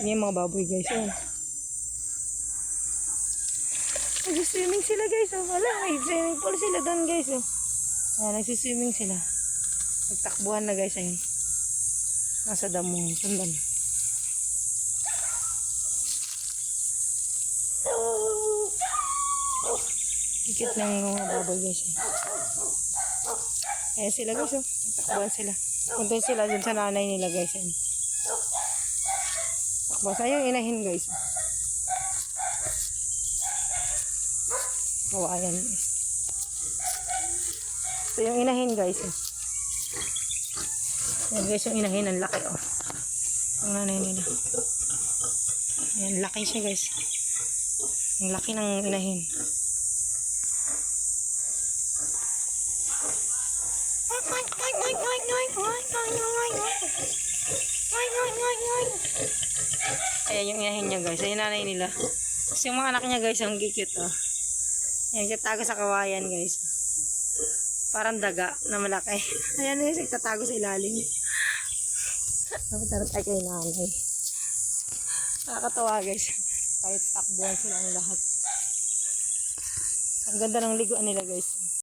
Yan yung mga baboy guys. Yan. Nag-swimming sila guys. Oh. Wala, may swimming pool sila doon guys. Oh. Ayan, nagsiswimming sila. Nagtakbuhan na guys. Ayun. Nasa damo. Sundan. Kikit ng mga baboy guys. Ayan sila guys. Oh. Nagtakbuhan sila. Punta sila dun sa nanay nila guys. Ayan. Takbuhan. Sayang inahin guys. Kawayan guys. Ito yung inahin guys. Ayan guys yung inahin. Ang laki oh. Ang nanay nila. Ayan laki siya guys. Ang laki ng inahin. Ayan yung inahin niya guys. Ayan yung nanay nila. Kasi yung mga anak niya guys ang gikit oh. Ayan, nagtatago sa kawayan guys. Parang daga na malaki. Ayan guys, nagtatago sa ilalim. Napatara tayo kay nanay. Nakakatawa guys. Kahit takbuhan sila ang lahat. Ang ganda ng liguan nila guys.